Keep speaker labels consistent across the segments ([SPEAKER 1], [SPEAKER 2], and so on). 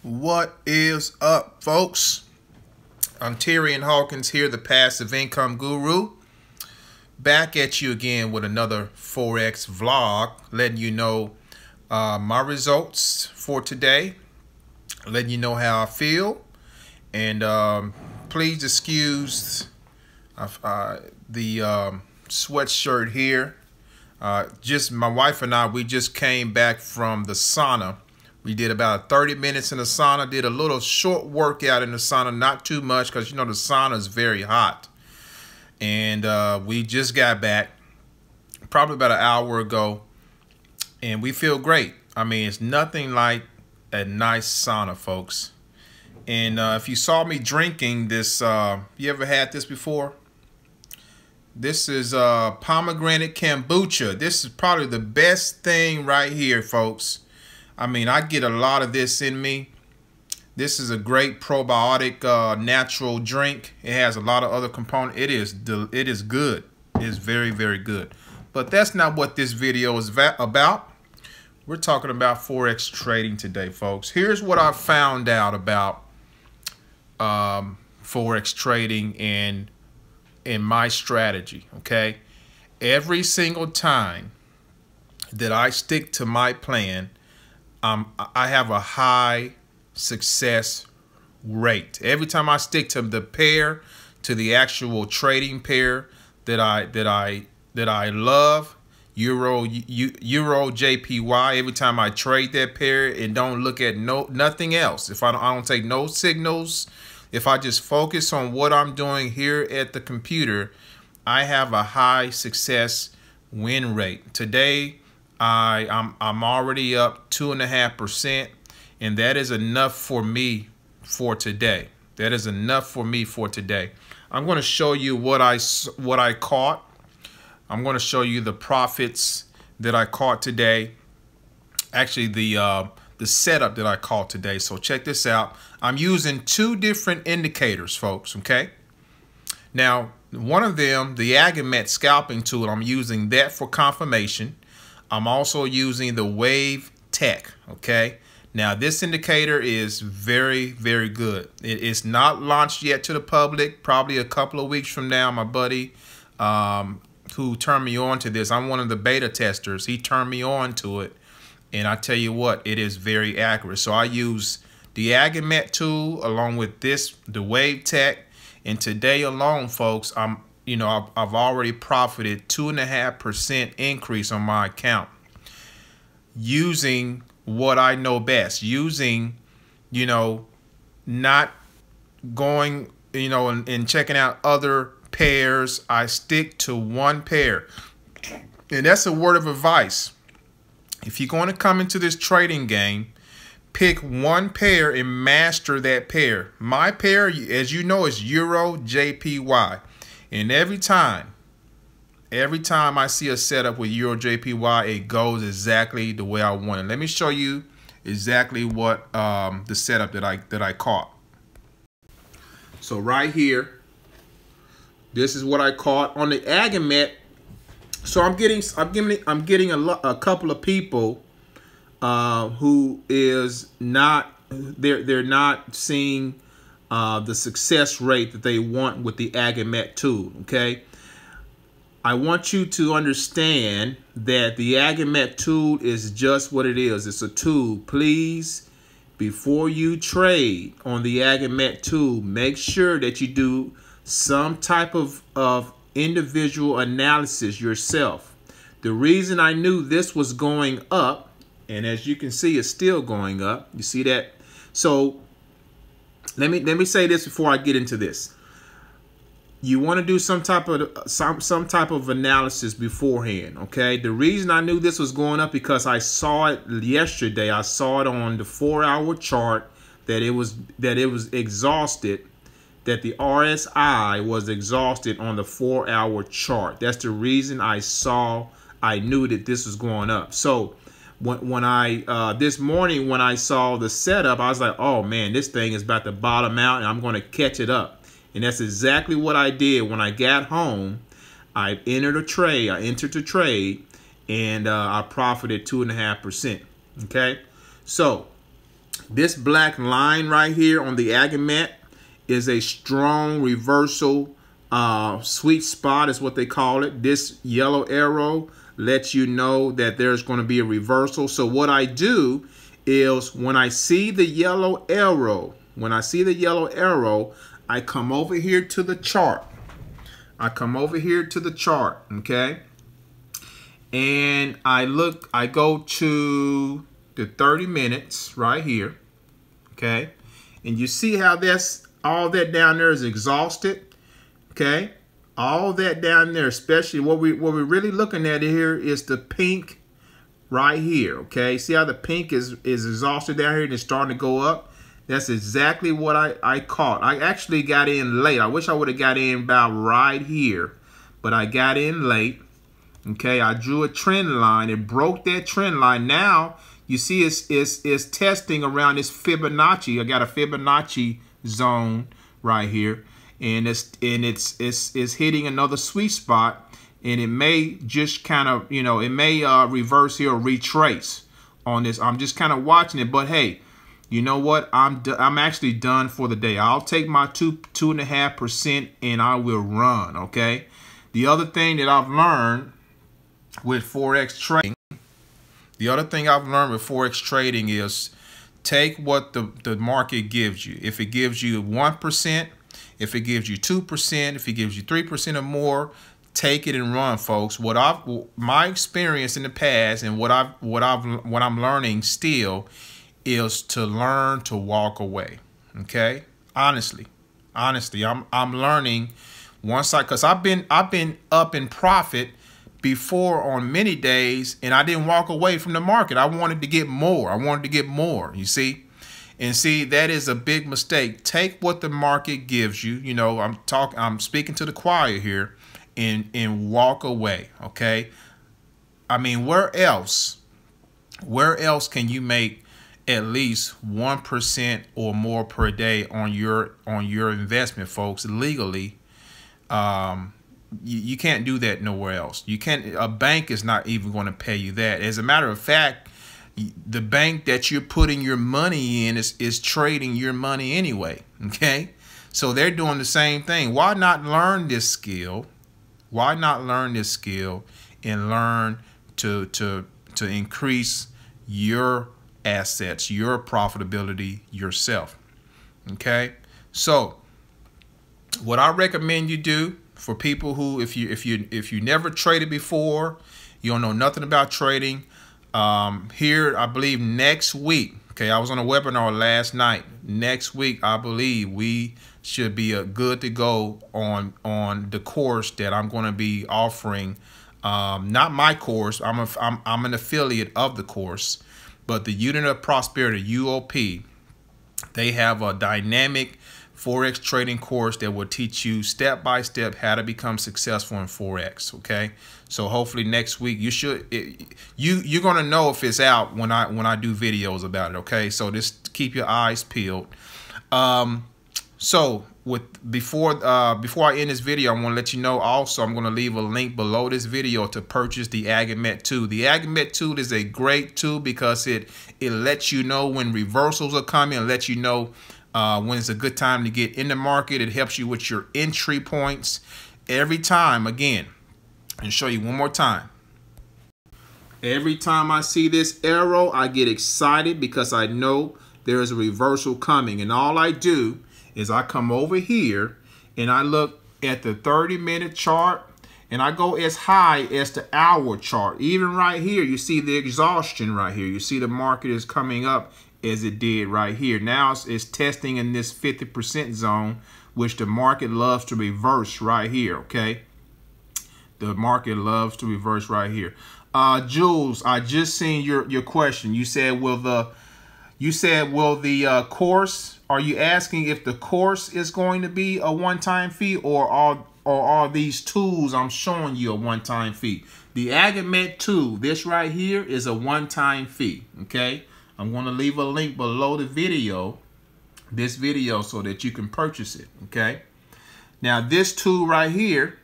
[SPEAKER 1] What is up, folks? Ontarian Hawkins here, the passive income guru. Back at you again with another Forex vlog, letting you know my results for today, letting you know how I feel, and please excuse the sweatshirt here. Just my wife and I, we just came back from the sauna. We did about 30 minutes in the sauna, did a little short workout in the sauna, not too much because, you know, the sauna is very hot. And we just got back probably about an hour ago, and we feel great. I mean, it's nothing like a nice sauna, folks. And if you saw me drinking this, you ever had this before? This is pomegranate kombucha. This is probably the best thing right here, folks. I mean, I get a lot of this in me. This is a great probiotic natural drink. It has a lot of other components. It is good. It is very, very good. But that's not what this video is about. We're talking about Forex trading today, folks. Here's what I found out about Forex trading and in my strategy, okay? Every single time that I stick to my plan, I have a high success rate. Every time I stick to the pair, to the actual trading pair that I love, Euro JPY. Every time I trade that pair and don't look at nothing else, if I don't take no signals, if I just focus on what I'm doing here at the computer, I have a high success win rate. Today, I'm already up 2.5%, and that is enough for me for today. That is enough for me for today. I'm going to show you what I caught. I'm going to show you the profits that I caught today. Actually, the setup that I caught today. So check this out. I'm using two different indicators, folks. Okay. Now, one of them, the Agimat Scalping Tool, I'm using that for confirmation. I'm also using the Wave Tech, okay? Now, this indicator is very, very good. It is not launched yet to the public. Probably a couple of weeks from now, my buddy who turned me on to this, I'm one of the beta testers. He turned me on to it, and I tell you what, it is very accurate. So I use the Agimat tool along with this, the Wave Tech, and today alone, folks, I've already profited 2.5% increase on my account using what I know best, using, not going, and checking out other pairs. I stick to one pair. And that's a word of advice. If you're going to come into this trading game, pick one pair and master that pair. My pair, as you know, is Euro JPY. And every time I see a setup with Euro JPY, it goes exactly the way I want it. Let me show you exactly what the setup that I caught. So right here, this is what I caught on the Agimat. So I'm getting a couple of people who is not they're not seeing the success rate that they want with the Agimat tool, okay? I want you to understand that the Agimat tool is just what it is. It's a tool. Please, before you trade on the Agimat tool, make sure that you do some type of individual analysis yourself. The reason I knew this was going up, and as you can see, it's still going up. You see that? So let me say this before I get into this. You want to do some type of analysis beforehand, okay? The reason I knew this was going up because I saw it yesterday. I saw it on the 4-hour chart that it was exhausted, that the RSI was exhausted on the 4-hour chart. That's the reason I knew that this was going up. So when I this morning when I saw the setup, I was like, oh man, this thing is about to bottom out and I'm going to catch it up. And that's exactly what I did. When I got home, I entered the trade, and I profited 2.5%. Okay, so This black line right here on the Agimat is a strong reversal sweet spot is what they call it. This yellow arrow lets you know that there's going to be a reversal. So what I do is when I see the yellow arrow, I come over here to the chart. Okay? And I go to the 30 minutes right here. Okay? And you see how that's all that down there is exhausted. Okay? All that down there, especially what we're really looking at here is the pink right here. Okay? See how the pink is exhausted down here and it's starting to go up? That's exactly what I caught. I actually got in late. I wish I would have got in about right here, but I got in late. Okay, I drew a trend line. It broke that trend line. Now you see it's testing around this Fibonacci. I got a Fibonacci zone right here, and it's hitting another sweet spot, and it may just kind of, you know, it may reverse here or retrace on this. I'm just kind of watching it, but hey, you know what? I'm actually done for the day. I'll take my 2.5% and I will run. Okay. The other thing that I've learned with Forex trading, is take what the market gives you. If it gives you 1%, if it gives you 2%, if it gives you 3% or more, take it and run, folks. My experience in the past and what I'm learning still is to learn to walk away. Okay, honestly, I'm learning because I've been up in profit before on many days, and I didn't walk away from the market. I wanted to get more. You see, and see, that is a big mistake. Take what the market gives you. You know, I'm speaking to the choir here, and walk away. Okay, I mean, where else can you make at least 1% or more per day on your investment, folks, legally? You can't do that nowhere else. You can't. A bank is not even going to pay you that. As a matter of fact, the bank that you're putting your money in is trading your money anyway. Okay, so they're doing the same thing. Why not learn this skill? And learn to increase your assets, your profitability yourself. Okay, so what I recommend you do for people who, if you never traded before, you don't know nothing about trading, here I believe next week. Okay, I was on a webinar last night. Next week, I believe we should be good to go on the course that I'm going to be offering. Not my course. I'm an affiliate of the course. But the Unit of Prosperity, UOP, they have a dynamic Forex trading course that will teach you step by step how to become successful in Forex. Okay, so hopefully next week you're gonna know if it's out when I do videos about it. Okay, so just keep your eyes peeled. So before I end this video, I want to let you know also I'm going to leave a link below this video to purchase the Agimat tool. The Agimat tool is a great tool because it lets you know when reversals are coming, and lets you know when it's a good time to get in the market. It helps you with your entry points every time. Again, and show you one more time. Every time I see this arrow, I get excited because I know there is a reversal coming, and all I do is I come over here and I look at the 30-minute chart, and I go as high as the hour chart. Even right here, you see the exhaustion right here. You see the market is coming up as it did right here. Now it's testing in this 50% zone, which the market loves to reverse right here. Okay, the market loves to reverse right here. Jules, I just seen your question. You said, will the course, are you asking if the course is going to be a one-time fee, or are these tools I'm showing you a one-time fee? The Agimat tool, this right here, is a one-time fee. Okay, I'm going to leave a link below the video, this video, so that you can purchase it. Okay, now this tool right here,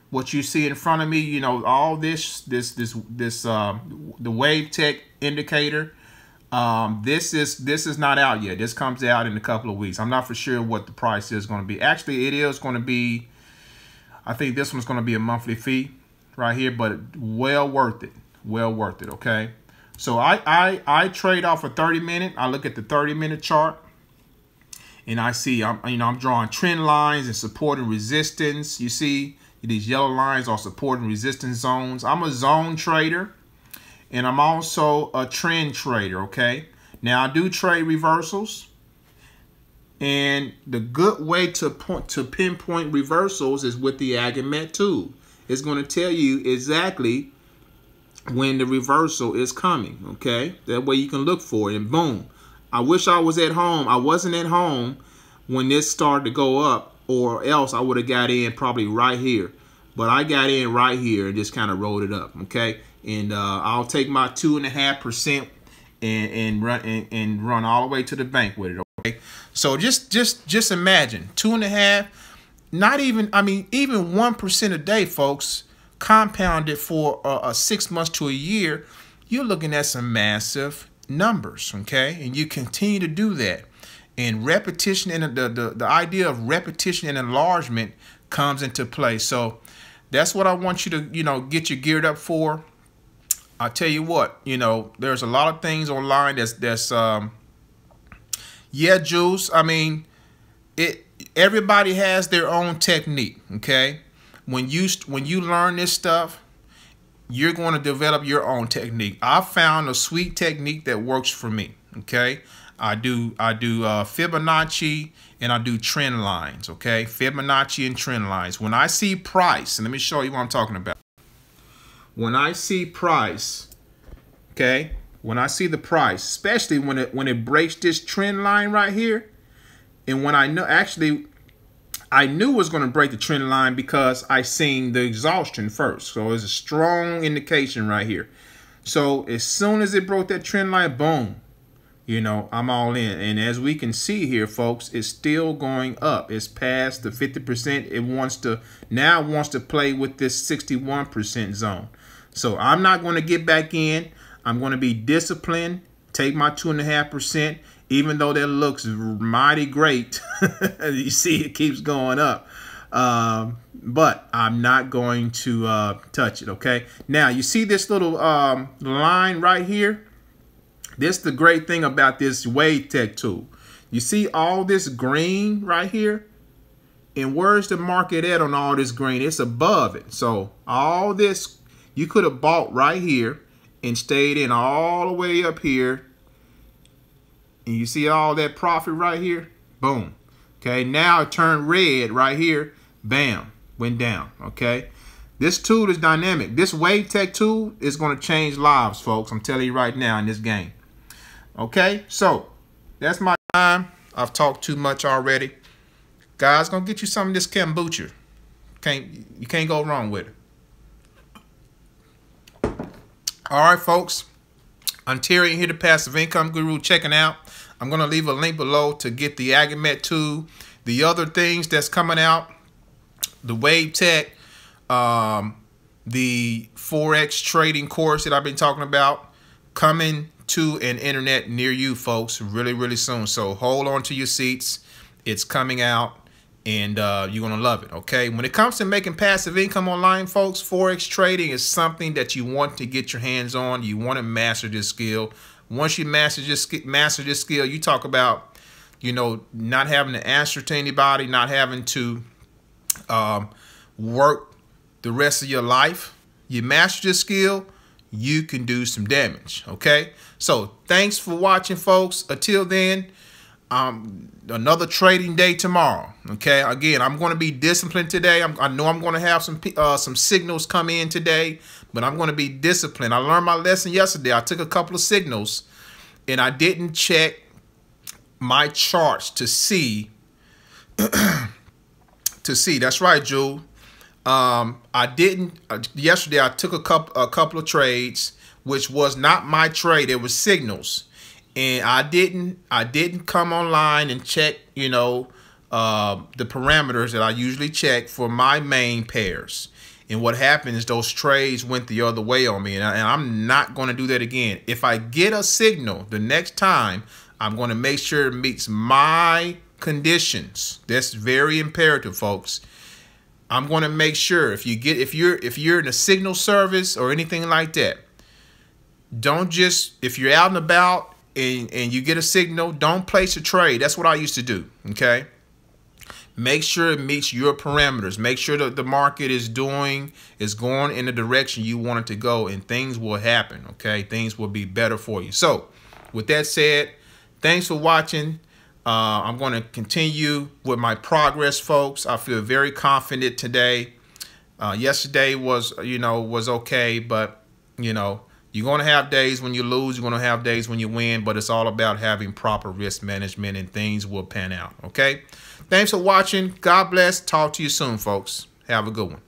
[SPEAKER 1] what you see in front of me, you know, all the wave tech indicator, This is not out yet. This comes out in a couple of weeks. I'm not for sure what the price is going to be. Actually, it is going to be, I think this one's going to be a monthly fee right here, but well worth it. Well worth it, okay? So I trade off a 30-minute. I look at the 30-minute chart, and I see I'm drawing trend lines and support and resistance. You see these yellow lines are support and resistance zones. I'm a zone trader, and I'm also a trend trader, okay? Now, I do trade reversals, and the good way to pinpoint reversals is with the Agimat tool. It's going to tell you exactly when the reversal is coming, okay? That way you can look for it, and boom. I wish I was at home. I wasn't at home when this started to go up, or else I would have got in probably right here. But I got in right here and just kind of rolled it up, okay? And I'll take my 2.5% and run all the way to the bank with it, okay? So just imagine 2.5, not even, I mean, even 1% a day, folks, compounded for 6 months to a year, you're looking at some massive numbers, okay? And you continue to do that. And repetition, and the idea of repetition and enlargement comes into play. So that's what I want you to, get you geared up for. I'll tell you what, there's a lot of things online that's yeah, Jules, I mean, everybody has their own technique, okay? When you learn this stuff, you're going to develop your own technique. I found a sweet technique that works for me, okay? I do Fibonacci, and I do trend lines, okay? Fibonacci and trend lines. When I see price, and let me show you what I'm talking about. When I see price, okay? When I see the price, especially when it breaks this trend line right here, and when I know, actually, I knew it was going to break the trend line because I seen the exhaustion first. So it's a strong indication right here. So as soon as it broke that trend line, boom, I'm all in. And as we can see here, folks, it's still going up. It's past the 50%. It now wants to play with this 61% zone. So I'm not going to get back in. I'm going to be disciplined, take my 2.5%, even though that looks mighty great. You see, it keeps going up. But I'm not going to touch it, okay? Now, you see this little line right here? This is the great thing about this Wave Tech tool. You see all this green right here? And where's the market at on all this green? It's above it. So all this, you could have bought right here and stayed in all the way up here. And you see all that profit right here? Boom. Okay, now it turned red right here. Bam, went down, okay? This tool is dynamic. This Wave Tech tool is going to change lives, folks. I'm telling you right now in this game. Okay, so that's my time. I've talked too much already. Guys, gonna get you some of this kombucha. You can't go wrong with it. All right, folks. Ontarian here, the Passive Income Guru, checking out. I'm gonna leave a link below to get the Agimat tool, the other things that's coming out, the Wave Tech, the Forex trading course that I've been talking about, coming to an internet near you, folks, really, really soon. So hold on to your seats. It's coming out, and you're going to love it, okay? When it comes to making passive income online, folks, Forex trading is something that you want to get your hands on. You want to master this skill. Once you master this skill, you talk about, not having to answer to anybody, not having to work the rest of your life. You master this skill, you can do some damage, okay? So thanks for watching, folks. Until then, another trading day tomorrow, okay? Again, I'm going to be disciplined today. I know I'm going to have some signals come in today, but I'm going to be disciplined. I learned my lesson yesterday. I took a couple of signals, and I didn't check my charts to see. That's right, Jewel. I didn't yesterday. I took a couple of trades, which was not my trade. It was signals, and I didn't come online and check, the parameters that I usually check for my main pairs. And what happened is those trades went the other way on me. And I'm not going to do that again. If I get a signal the next time, I'm going to make sure it meets my conditions. That's very imperative, folks. I'm going to make sure if you're in a signal service or anything like that, don't just, if you're out and about and you get a signal, don't place a trade. That's what I used to do. Okay. Make sure it meets your parameters. Make sure that the market is going in the direction you want it to go, and things will happen. Okay. Things will be better for you. So with that said, thanks for watching. I'm going to continue with my progress, folks. I feel very confident today. Yesterday was okay, but you're going to have days when you lose. You're going to have days when you win, but it's all about having proper risk management, and things will pan out. Okay. Thanks for watching. God bless. Talk to you soon, folks. Have a good one.